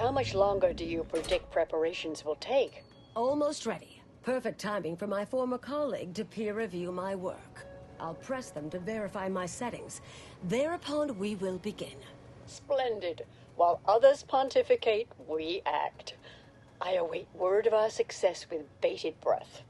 How much longer do you predict preparations will take? Almost ready. Perfect timing for my former colleague to peer review my work. I'll press them to verify my settings. Thereupon, we will begin. Splendid. While others pontificate, we act. I await word of our success with bated breath.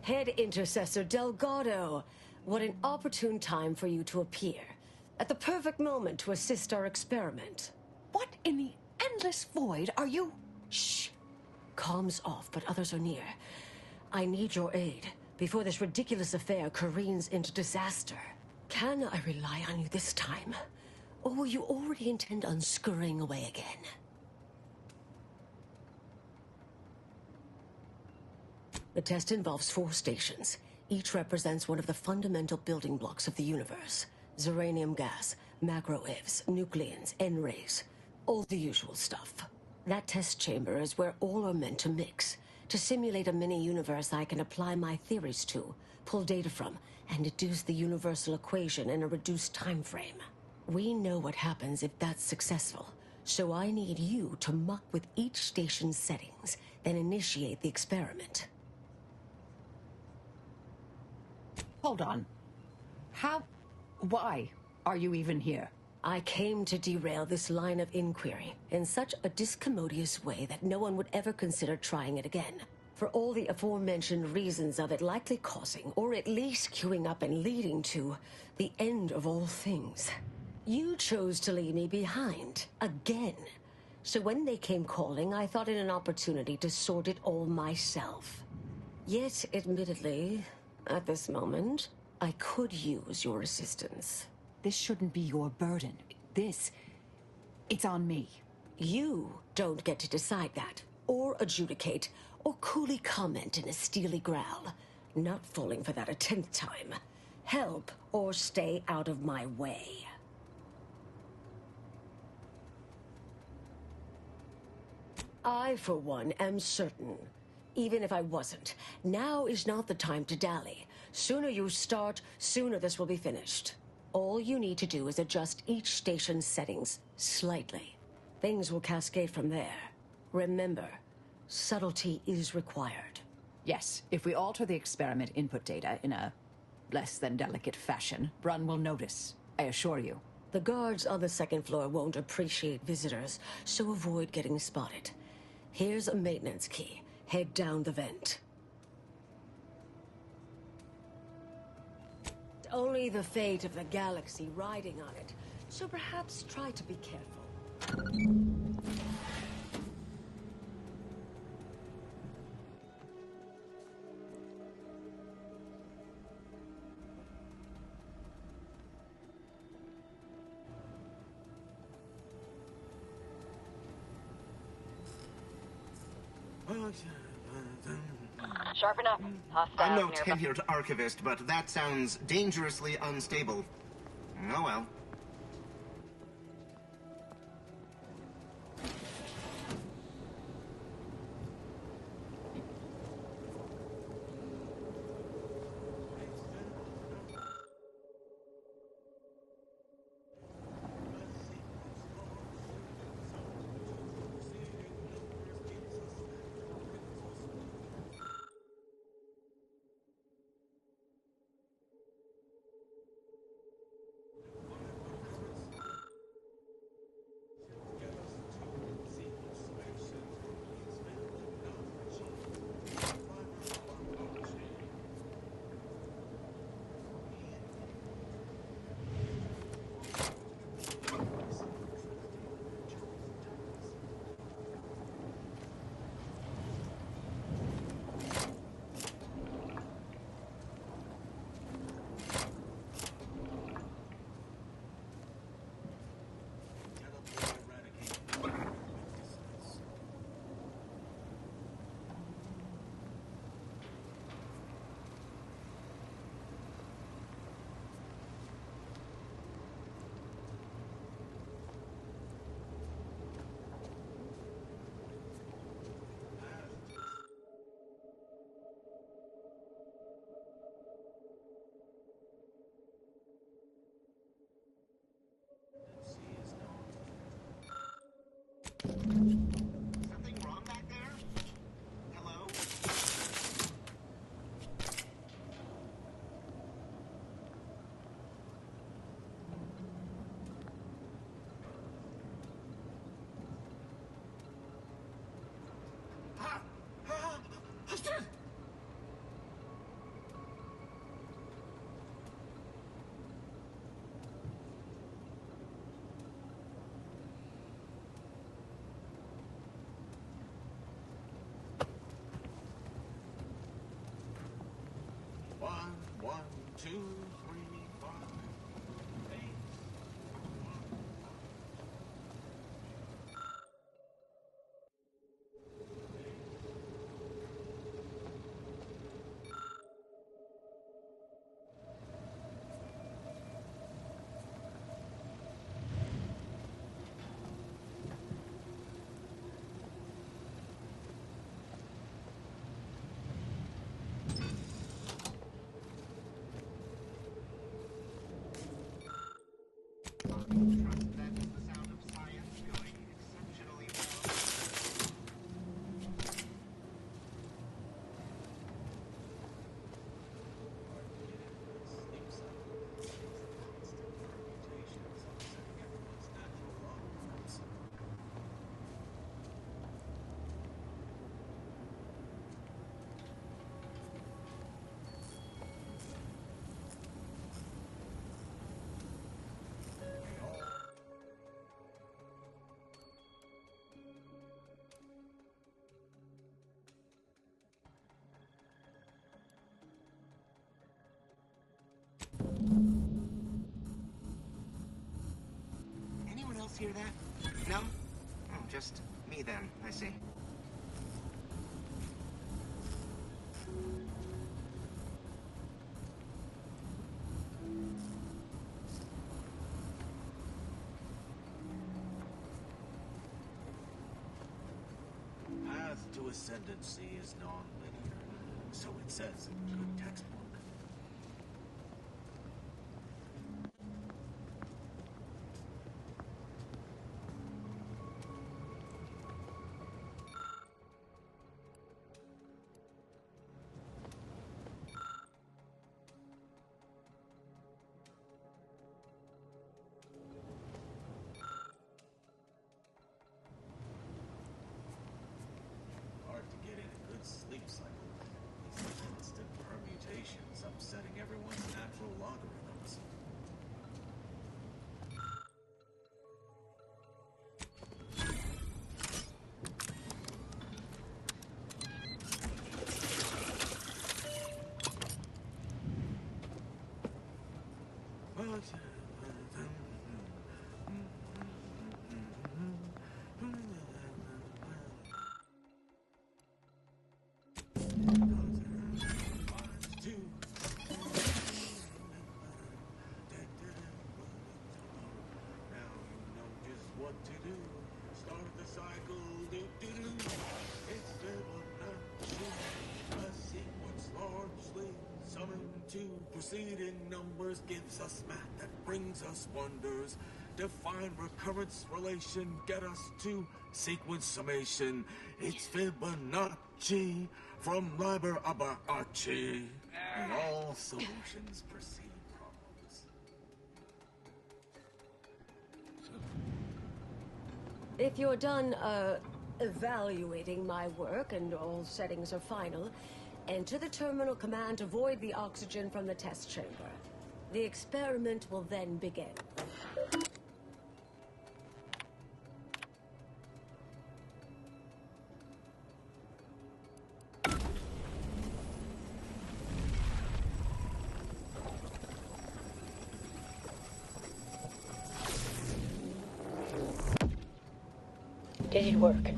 Head Intercessor Delgado, what an opportune time for you to appear. At the perfect moment to assist our experiment. What in the endless void are you? Shh. Comms off, but others are near. I need your aid before this ridiculous affair careens into disaster. Can I rely on you this time? Or will you already intend on scurrying away again? The test involves 4 stations. Each represents one of the fundamental building blocks of the universe. Zeranium gas, macro-ivs, nucleons, N-rays. All the usual stuff. That test chamber is where all are meant to mix. To simulate a mini-universe I can apply my theories to, pull data from, and deduce the universal equation in a reduced time frame. We know what happens if that's successful. So I need you to muck with each station's settings, then initiate the experiment. Hold on. Why are you even here? I came to derail this line of inquiry in such a discommodious way that no one would ever consider trying it again. For all the aforementioned reasons of it likely causing, or at least queuing up and leading to, the end of all things. You chose to leave me behind, again. So when they came calling, I thought it an opportunity to sort it all myself. Yet, admittedly, at this moment, I could use your assistance. This shouldn't be your burden. It's on me. You don't get to decide that, or adjudicate, or coolly comment in a steely growl. Not falling for that a 10th time. Help, or stay out of my way. I, for one, am certain. Even if I wasn't, now is not the time to dally. Sooner you start, sooner this will be finished. All you need to do is adjust each station's settings slightly. Things will cascade from there. Remember, subtlety is required. Yes, if we alter the experiment input data in a less than delicate fashion, Brun will notice, I assure you. The guards on the 2nd floor won't appreciate visitors, so avoid getting spotted. Here's a maintenance key. Head down the vent. Only the fate of the galaxy riding on it, so perhaps try to be careful. Sharpen up. Hostiles I'm no nearby. tenured archivist, but that sounds dangerously unstable. Oh well. Just me then, I see. Path to ascendancy is non-linear, so it says in a good textbook. Hard to get in a good sleep cycle. These instant permutations upsetting everyone's natural logarithms. What to do? Start the cycle. It's Fibonacci, a sequence largely summoned to preceding numbers gives us math that brings us wonders. Define recurrence relation, get us to sequence summation. It's Fibonacci from Liber Abaci. And all solutions precede problems. If you're done, evaluating my work and all settings are final, enter the terminal command to void the oxygen from the test chamber. The experiment will then begin. Did it work?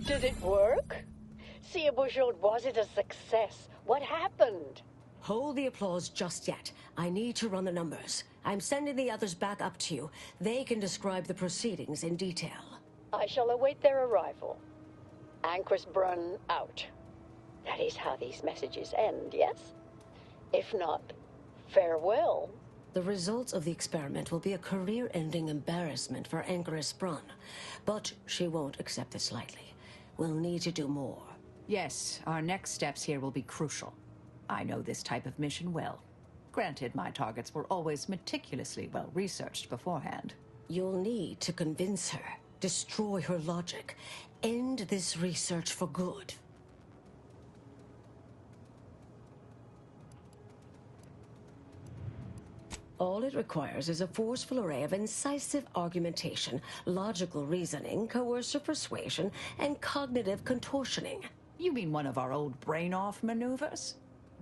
Did it work? See, Bouchard, was it a success? What happened? Hold the applause just yet. I need to run the numbers. I'm sending the others back up to you. They can describe the proceedings in detail. I shall await their arrival. Anchor's Brun out. That is how these messages end, yes? If not, farewell. The results of the experiment will be a career-ending embarrassment for Anchoress Brun. But she won't accept this lightly. We'll need to do more. Yes, our next steps here will be crucial. I know this type of mission well. Granted, my targets were always meticulously well-researched beforehand. You'll need to convince her, destroy her logic, end this research for good. All it requires is a forceful array of incisive argumentation, logical reasoning, coercive persuasion, and cognitive contortioning. You mean one of our old brain-off maneuvers?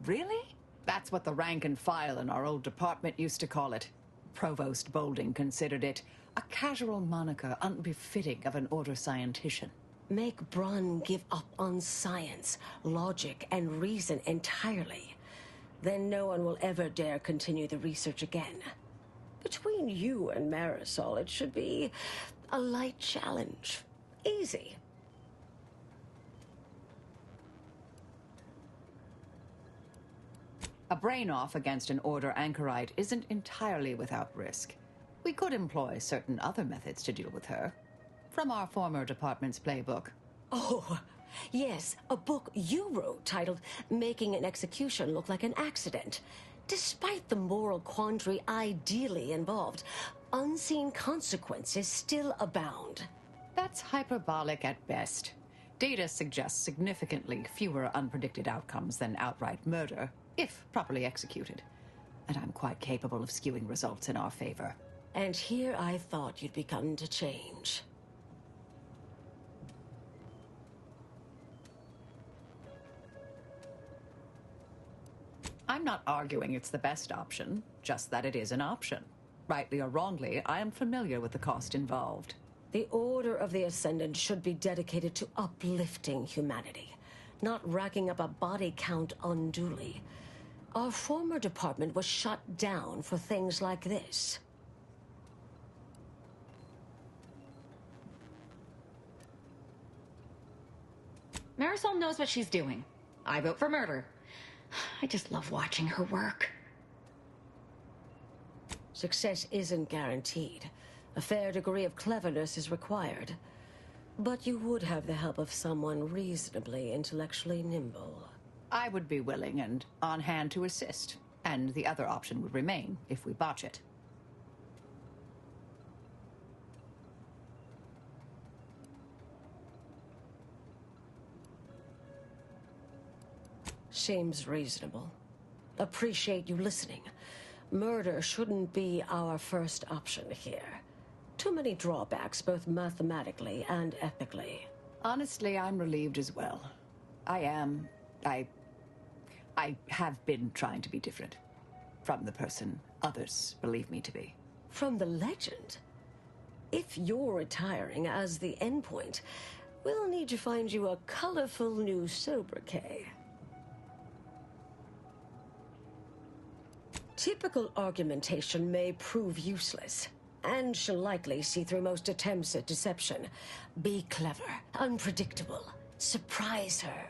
Really? That's what the rank and file in our old department used to call it. Provost Bolding considered it a casual moniker unbefitting of an order scientician. Make Brun give up on science, logic, and reason entirely. Then no one will ever dare continue the research again. Between you and Marisol, it should be a light challenge. Easy. A brain-off against an order anchorite isn't entirely without risk. We could employ certain other methods to deal with her. From our former department's playbook. Oh, yes, a book you wrote titled Making an Execution Look Like an Accident. Despite the moral quandary ideally involved, unseen consequences still abound. That's hyperbolic at best. Data suggests significantly fewer unpredicted outcomes than outright murder, if properly executed. And I'm quite capable of skewing results in our favor. And here I thought you'd begun to change. I'm not arguing it's the best option, just that it is an option. Rightly or wrongly, I am familiar with the cost involved. The Order of the Ascendant should be dedicated to uplifting humanity, not racking up a body count unduly. Our former department was shut down for things like this. Marisol knows what she's doing. I vote for murder. I just love watching her work. Success isn't guaranteed. A fair degree of cleverness is required. But you would have the help of someone reasonably intellectually nimble. I would be willing and on hand to assist, and the other option would remain if we botch it. Seems reasonable. Appreciate you listening. Murder shouldn't be our first option here. Too many drawbacks, both mathematically and ethically. Honestly, I'm relieved as well. I have been trying to be different. From the person others believe me to be. From the legend? If you're retiring as the endpoint, we'll need to find you a colorful new sobriquet. Typical argumentation may prove useless, and she'll likely see through most attempts at deception. Be clever, unpredictable, surprise her.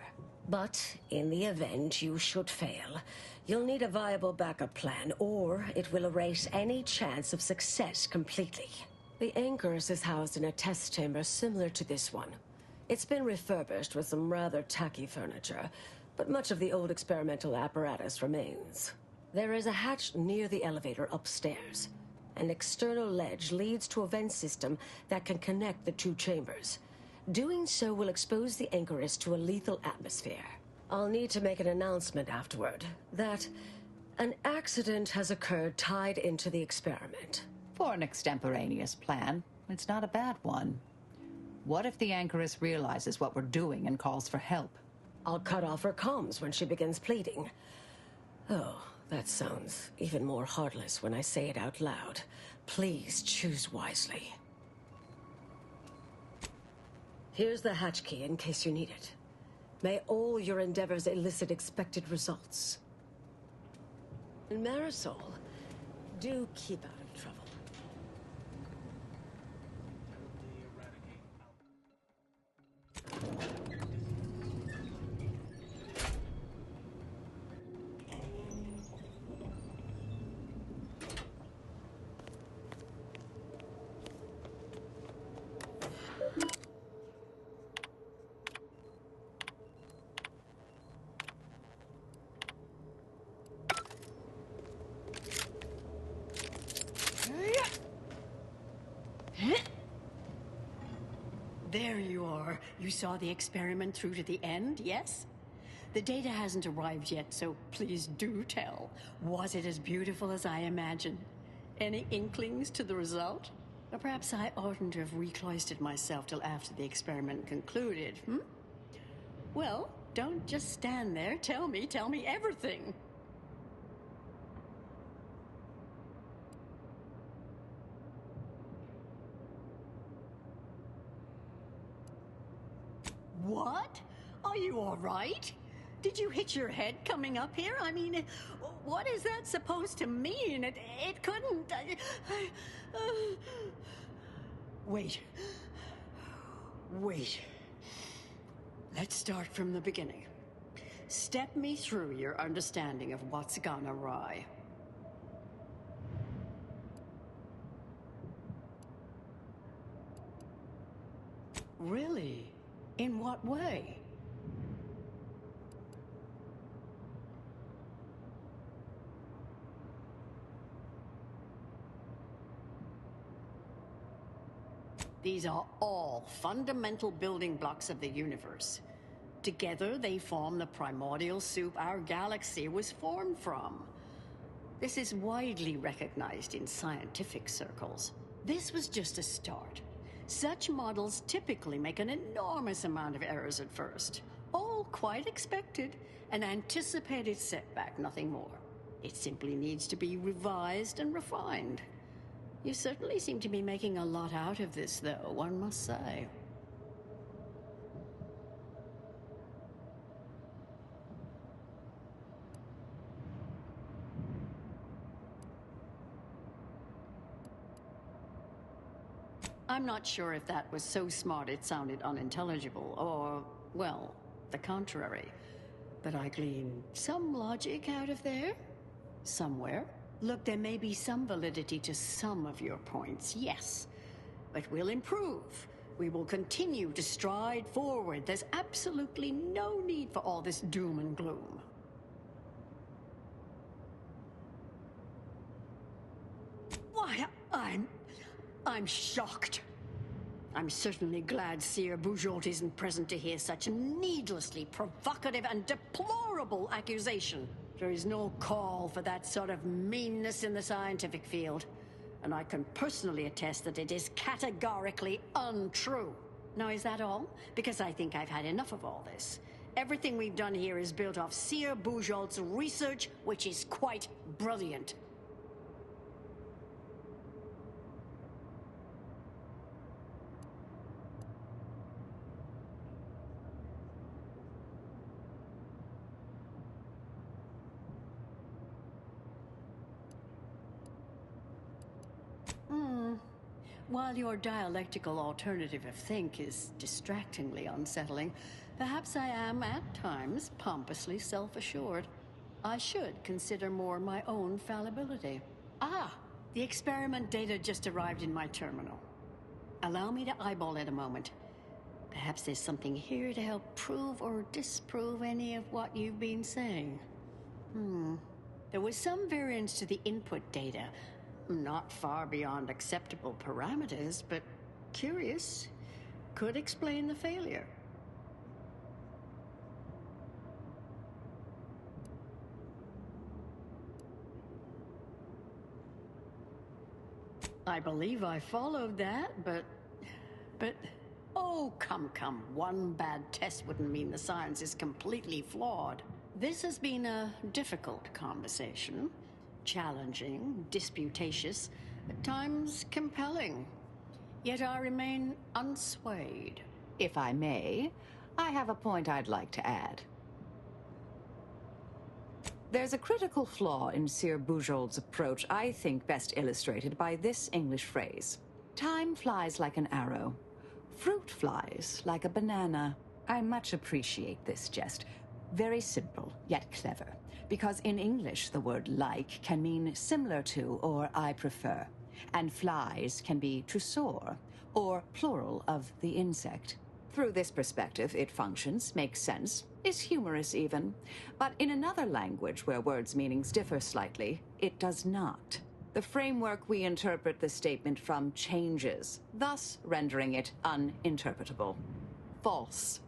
But in the event you should fail, you'll need a viable backup plan, or it will erase any chance of success completely. The Anchorus is housed in a test chamber similar to this one. It's been refurbished with some rather tacky furniture, but much of the old experimental apparatus remains. There is a hatch near the elevator upstairs. An external ledge leads to a vent system that can connect the two chambers. Doing so will expose the Anchorus to a lethal atmosphere. I'll need to make an announcement afterward that an accident has occurred tied into the experiment. For an extemporaneous plan, it's not a bad one. What if the Anchorus realizes what we're doing and calls for help? I'll cut off her comms when she begins pleading. Oh, that sounds even more heartless when I say it out loud. Please choose wisely. Here's the hatch key in case you need it. May all your endeavors elicit expected results. And Marisol, do keep out of trouble. There you are. You saw the experiment through to the end, yes? The data hasn't arrived yet, so please do tell. Was it as beautiful as I imagined? Any inklings to the result? Or perhaps I oughtn't to have recloistered myself till after the experiment concluded, Well, don't just stand there. Tell me everything. What? Are you all right? Did you hit your head coming up here? I mean, what is that supposed to mean? It couldn't... Wait. Let's start from the beginning. Step me through your understanding of what's gone awry. Really? In what way? These are all fundamental building blocks of the universe. Together, they form the primordial soup our galaxy was formed from. This is widely recognized in scientific circles. This was just a start. Such models typically make an enormous amount of errors at first. All quite expected, an anticipated setback, nothing more. It simply needs to be revised and refined. You certainly seem to be making a lot out of this, though, one must say. I'm not sure if that was so smart it sounded unintelligible, or, well, the contrary. But I glean some logic out of there. Somewhere. Look, there may be some validity to some of your points, yes. But we'll improve. We will continue to stride forward. There's absolutely no need for all this doom and gloom. Why, I'm shocked. I'm certainly glad Seer Bujold isn't present to hear such needlessly provocative and deplorable accusation. There is no call for that sort of meanness in the scientific field. And I can personally attest that it is categorically untrue. Now, is that all? Because I think I've had enough of all this. Everything we've done here is built off Seer Bujold's research, which is quite brilliant. While your dialectical alternative of think is distractingly unsettling, perhaps I am, at times, pompously self-assured. I should consider more my own fallibility. Ah, the experiment data just arrived in my terminal. Allow me to eyeball it a moment. Perhaps there's something here to help prove or disprove any of what you've been saying. There was some variance to the input data. Not far beyond acceptable parameters, but curious. Could explain the failure. I believe I followed that, but... Oh, come. One bad test wouldn't mean the science is completely flawed. This has been a difficult conversation. Challenging, disputatious, at times compelling. Yet I remain unswayed. If I may, I have a point I'd like to add. There's a critical flaw in Seer Bujold's approach I think best illustrated by this English phrase. Time flies like an arrow. Fruit flies like a banana. I much appreciate this jest. Very simple, yet clever. Because in English, the word like can mean similar to or I prefer. And flies can be to soar, or plural of the insect. Through this perspective, it functions, makes sense, is humorous even. But in another language where words' meanings differ slightly, it does not. The framework we interpret the statement from changes, thus rendering it uninterpretable. False.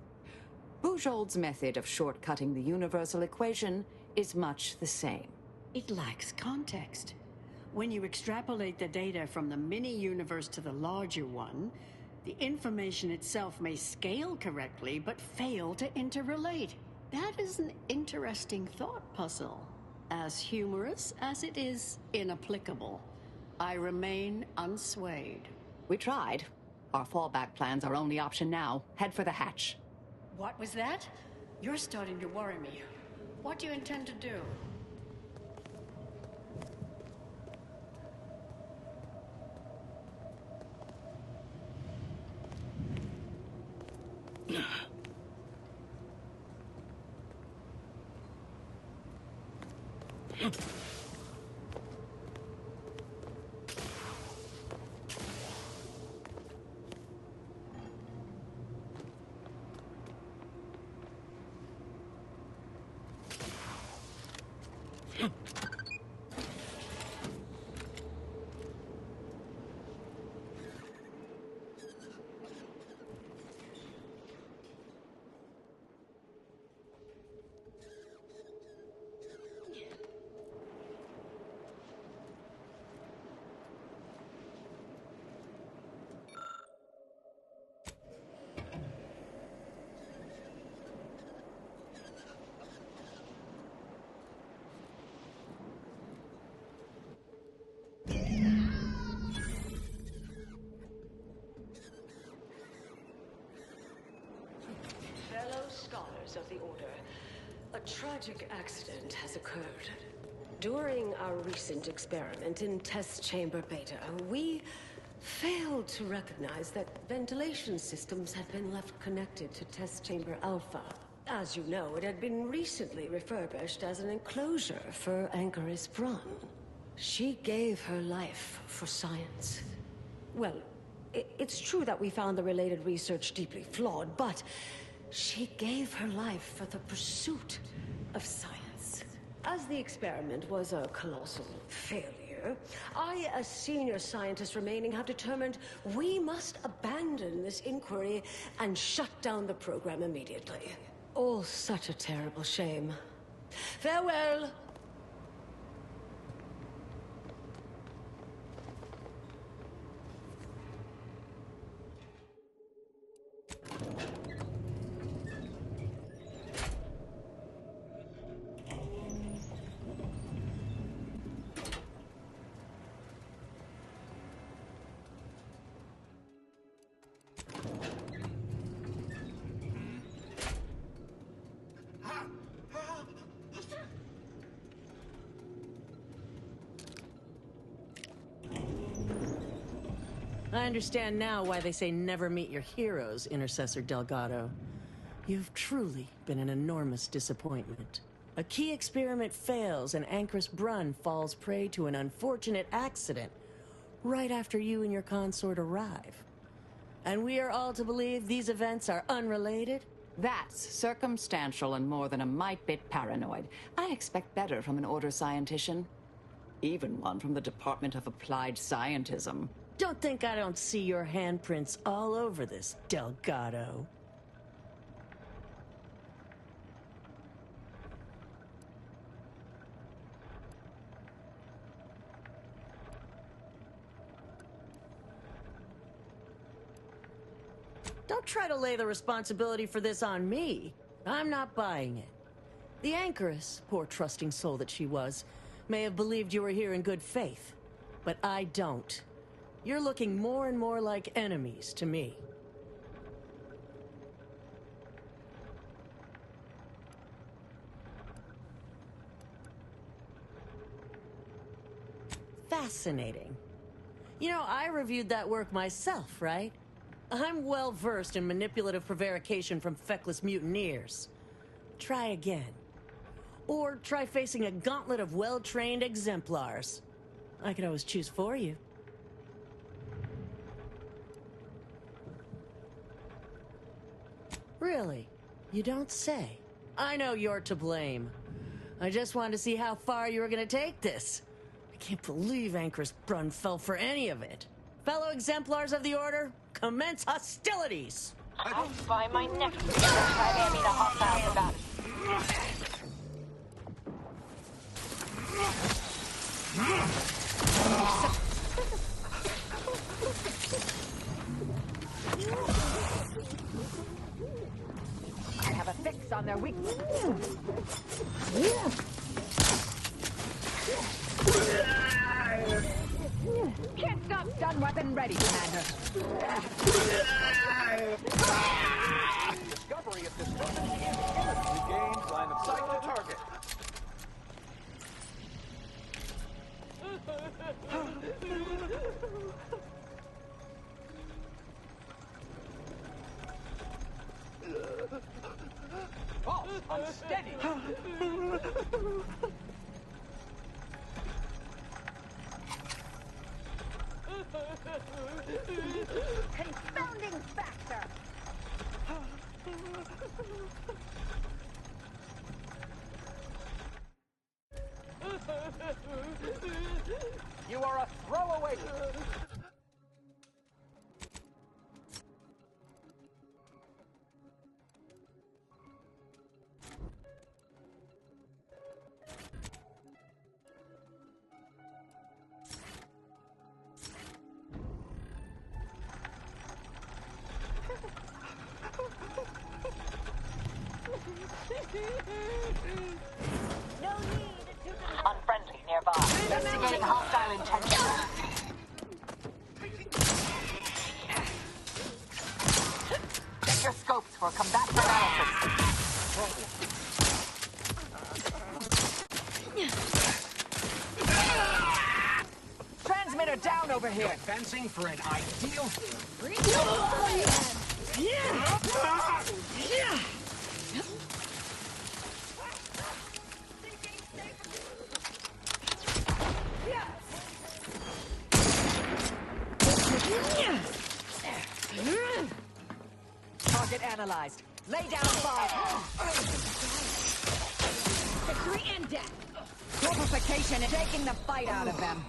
Bujold's method of shortcutting the universal equation is much the same. It lacks context. When you extrapolate the data from the mini-universe to the larger one, the information itself may scale correctly, but fail to interrelate. That is an interesting thought puzzle. As humorous as it is inapplicable. I remain unswayed. We tried. Our fallback plan's our only option now. Head for the hatch. What was that? You're starting to worry me. What do you intend to do? of the Order. A tragic accident has occurred. During our recent experiment in Test Chamber Beta, we failed to recognize that ventilation systems had been left connected to Test Chamber Alpha. As you know, it had been recently refurbished as an enclosure for Anchoress Brun. She gave her life for science. Well, it's true that we found the related research deeply flawed, but she gave her life for the pursuit of science. As the experiment was a colossal failure, I, as senior scientist remaining, have determined we must abandon this inquiry and shut down the program immediately. Oh, such a terrible shame. Farewell! I understand now why they say never meet your heroes, Intercessor Delgado. You've truly been an enormous disappointment. A key experiment fails and Anchoress Brun falls prey to an unfortunate accident right after you and your consort arrive. And we are all to believe these events are unrelated? That's circumstantial and more than a mite bit paranoid. I expect better from an Order scientician. Even one from the Department of Applied Scientism. Don't think I don't see your handprints all over this, Delgado. Don't try to lay the responsibility for this on me. I'm not buying it. The Anchoress, poor trusting soul that she was, may have believed you were here in good faith, but I don't. You're looking more and more like enemies to me. Fascinating. You know, I reviewed that work myself, right? I'm well versed in manipulative prevarication from feckless mutineers. Try again. Or try facing a gauntlet of well-trained exemplars. I could always choose for you. Really? You don't say. I know you're to blame. I just wanted to see how far you were gonna take this. I can't believe Anchoress Brun fell for any of it. Fellow exemplars of the Order, commence hostilities! I'll buy my neck if you try to hand me the hostile about I have a fix on their weakness. Can't stop, stun weapon ready, Commander. Discovery of this weapon is imminent. Regained line of sight to target. Oh, unsteady. confounding factor. You are a throwaway. Unfriendly nearby. Investigating hostile intentions. Check your scopes for combat analysis. over here. Fencing for an ideal. Target analyzed. Lay down fire. Victory and death. Fortification is taking the fight out of them.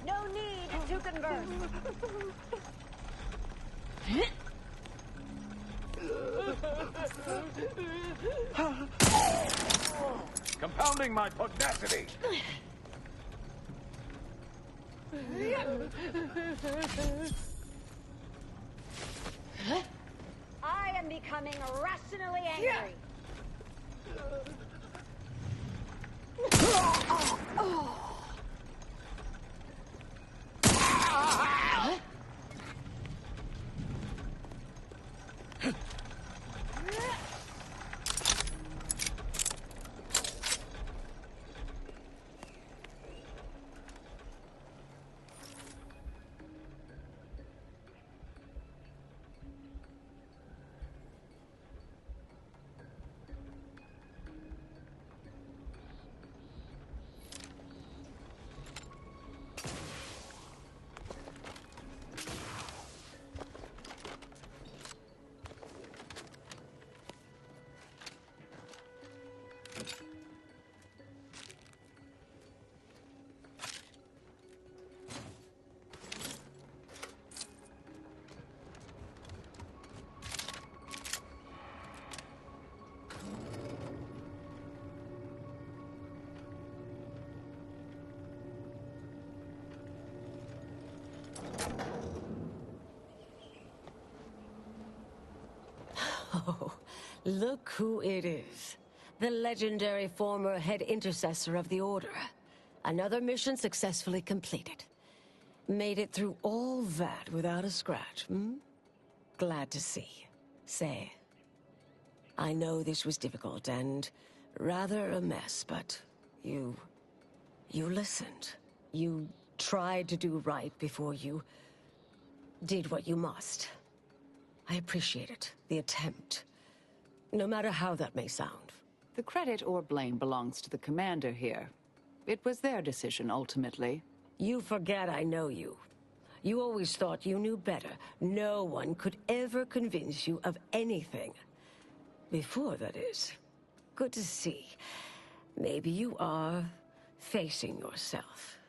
No need to convert. Compounding my pugnacity. I am becoming irrationally angry. Oh, look who it is. The legendary former head intercessor of the Order. Another mission successfully completed. Made it through all that without a scratch, hmm? Glad to see. Say, I know this was difficult and rather a mess, but you listened. You tried to do right before you did what you must. I appreciate it, the attempt. No matter how that may sound. The credit or blame belongs to the commander here. It was their decision, ultimately. You forget I know you. You always thought you knew better. No one could ever convince you of anything. Before, that is. Good to see. Maybe you are facing yourself.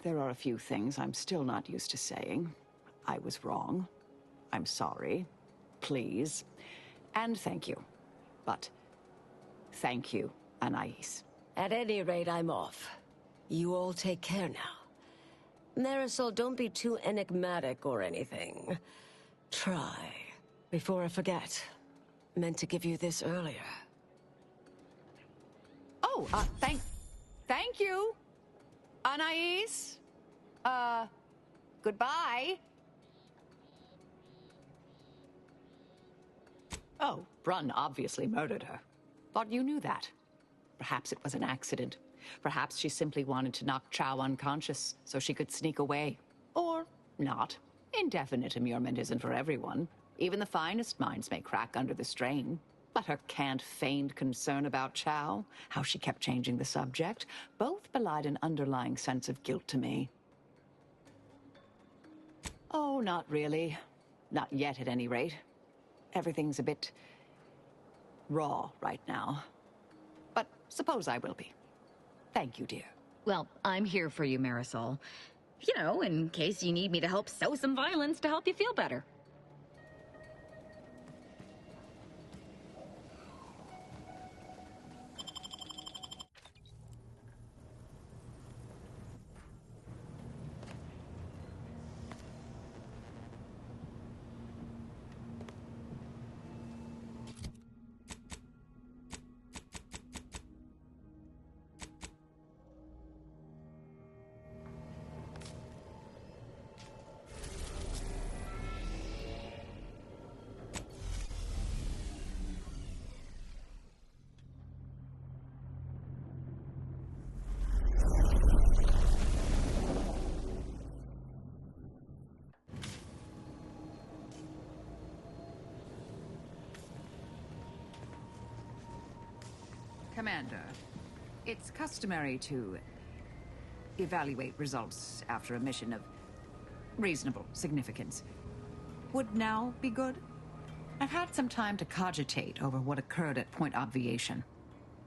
There are a few things I'm still not used to saying. I was wrong. I'm sorry. Please. And thank you. But thank you, Anais. At any rate, I'm off. You all take care now. Marisol, don't be too enigmatic or anything. Try. Before I forget. Meant to give you this earlier. Oh, thank you, Anais. Goodbye. Oh, Brunn obviously murdered her. Thought you knew that. Perhaps it was an accident. Perhaps she simply wanted to knock Chow unconscious so she could sneak away. Or not. Indefinite immurement isn't for everyone. Even the finest minds may crack under the strain. But her canned feigned concern about Chow, how she kept changing the subject, both belied an underlying sense of guilt to me. Oh, not really. Not yet, at any rate. Everything's a bit raw right now. But suppose I will be. Thank you, dear. Well, I'm here for you, Marisol. You know, in case you need me to help sow some violence to help you feel better. Commander, it's customary to evaluate results after a mission of reasonable significance. Would now be good? I've had some time to cogitate over what occurred at Point Obviation.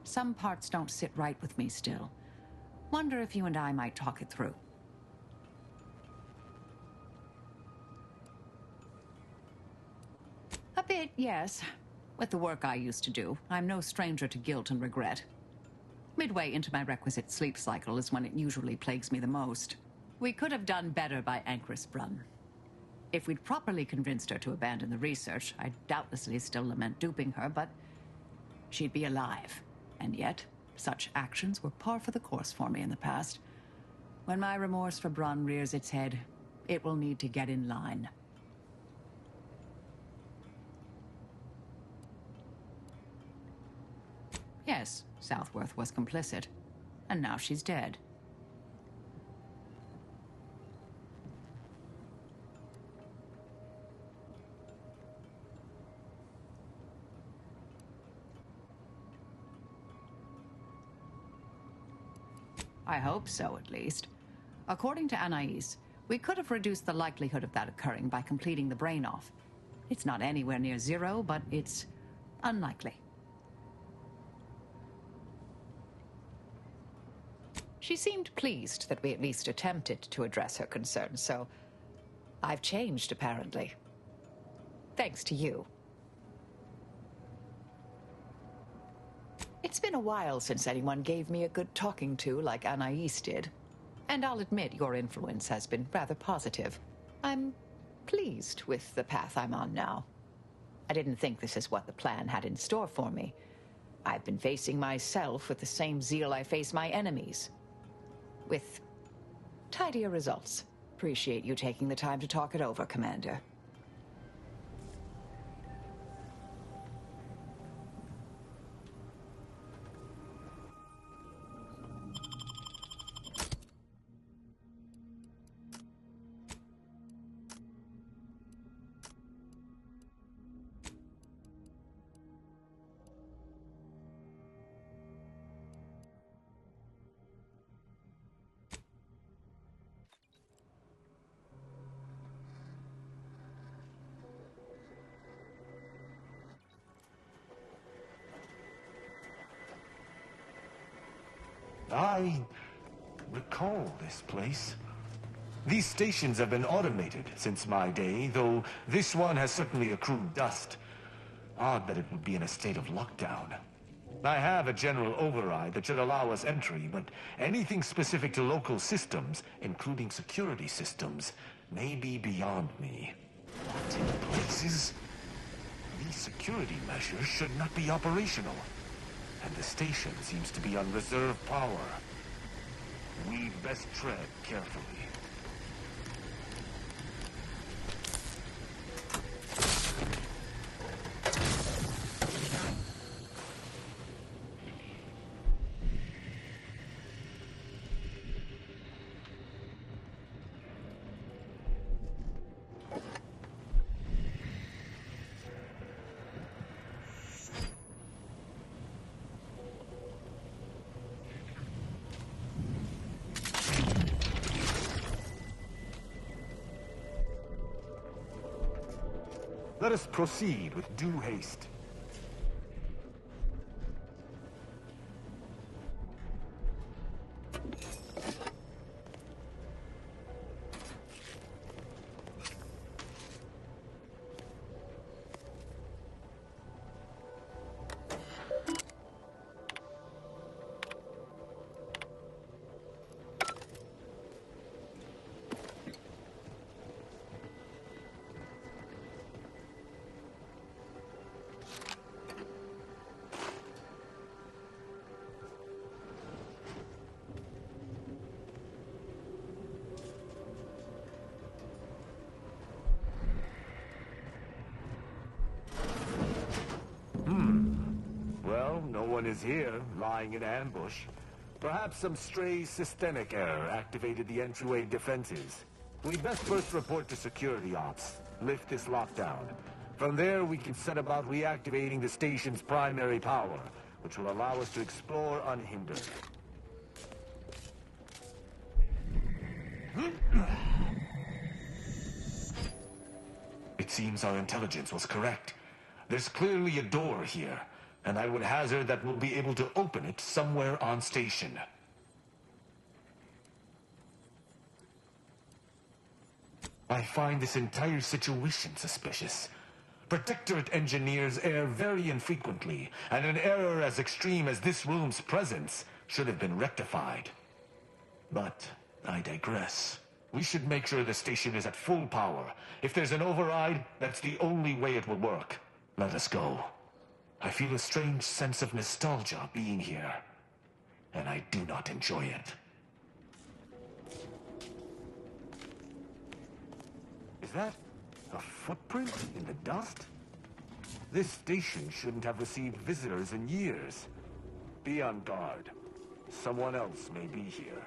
Some parts don't sit right with me still. Wonder if you and I might talk it through. A bit, yes. With the work I used to do, I'm no stranger to guilt and regret. Midway into my requisite sleep cycle is when it usually plagues me the most. We could have done better by Anchoress Brunn. If we'd properly convinced her to abandon the research, I'd doubtlessly still lament duping her, but she'd be alive. And yet, such actions were par for the course for me in the past. When my remorse for Brunn rears its head, it will need to get in line. Yes, Southworth was complicit. And now she's dead. I hope so, at least. According to Anais, we could have reduced the likelihood of that occurring by completing the brain off. It's not anywhere near zero, but it's unlikely. She seemed pleased that we at least attempted to address her concerns, so I've changed, apparently. Thanks to you. It's been a while since anyone gave me a good talking to like Anais did. And I'll admit your influence has been rather positive. I'm pleased with the path I'm on now. I didn't think this is what the plan had in store for me. I've been facing myself with the same zeal I face my enemies. With tidier results. Appreciate you taking the time to talk it over, Commander. I recall this place. These stations have been automated since my day, though this one has certainly accrued dust. Odd that it would be in a state of lockdown. I have a general override that should allow us entry, but anything specific to local systems, including security systems, may be beyond me. What in places? These security measures should not be operational. And the station seems to be on reserve power. We'd best tread carefully. Let us proceed with due haste. Well, no one is here, lying in ambush. Perhaps some stray systemic error activated the entryway defenses. We'd best first report to security ops, lift this lockdown. From there, we can set about reactivating the station's primary power, which will allow us to explore unhindered. It seems our intelligence was correct. There's clearly a door here, and I would hazard that we'll be able to open it somewhere on station. I find this entire situation suspicious. Protectorate engineers err very infrequently, and an error as extreme as this room's presence should have been rectified. But I digress. We should make sure the station is at full power. If there's an override, that's the only way it will work. Let us go. I feel a strange sense of nostalgia being here, and I do not enjoy it. Is that a footprint in the dust? This station shouldn't have received visitors in years. Be on guard. Someone else may be here.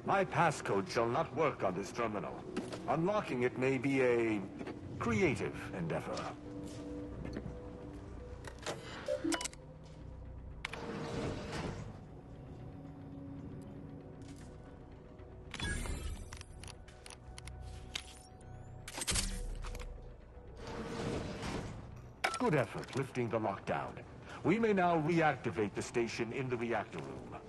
My passcode shall not work on this terminal. Unlocking it may be a creative endeavor. Good effort lifting the lockdown. We may now reactivate the station in the reactor room.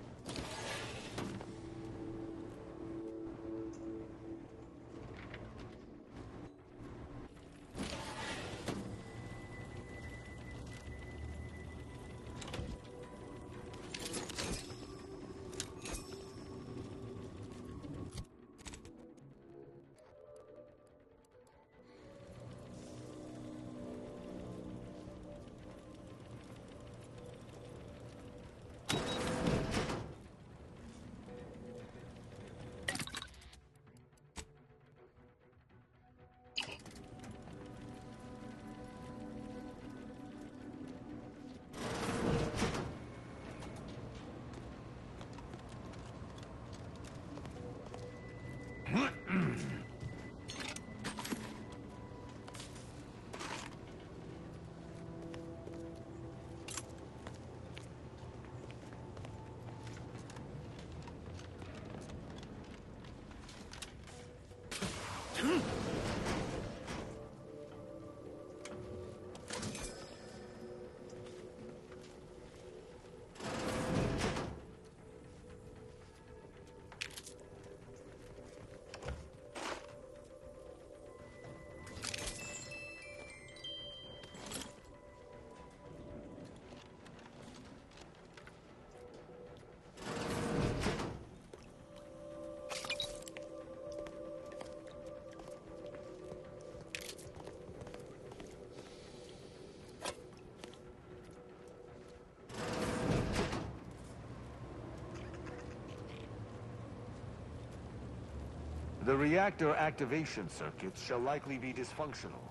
The reactor activation circuits shall likely be dysfunctional.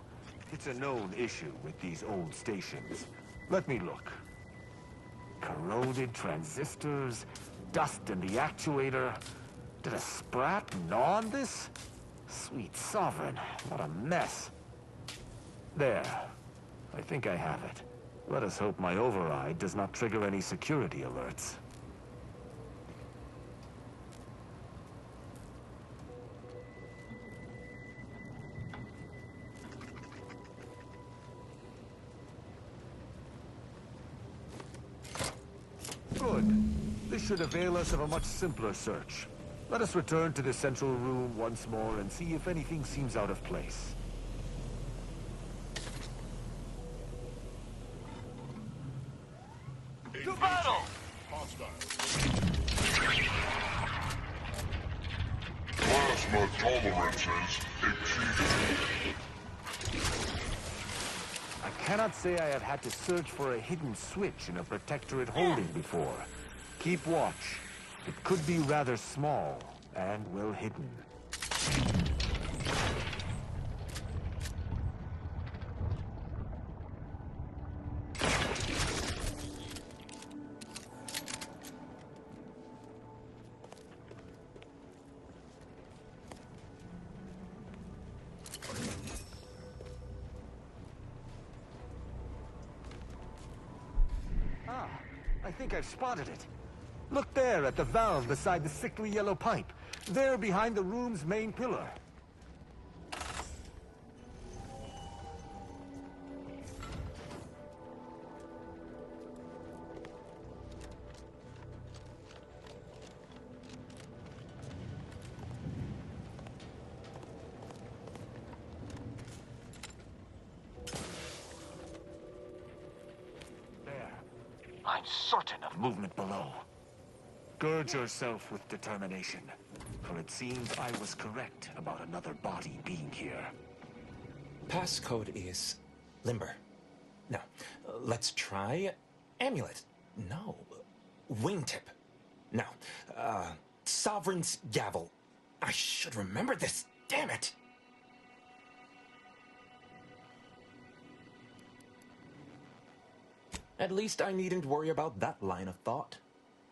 It's a known issue with these old stations. Let me look. Corroded transistors, dust in the actuator. Did a sprat gnaw on this? Sweet sovereign, what a mess. There. I think I have it. Let us hope my override does not trigger any security alerts. Good. This should avail us of a much simpler search. Let us return to the central room once more and see if anything seems out of place. To battle! Plasma tolerances exceeded. I cannot say I have had to search for a hidden switch in a protectorate holding before. Keep watch. It could be rather small and well hidden. I think I've spotted it. Look there at the valve beside the sickly yellow pipe. There behind the room's main pillar. I'm certain of movement below. Gird yourself with determination, for it seems I was correct about another body being here. Passcode is limber. No, let's try amulet. No, wingtip. No, sovereign's gavel. I should remember this, damn it! At least I needn't worry about that line of thought.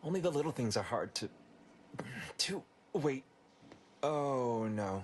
Only the little things are hard to... Wait. Oh, no.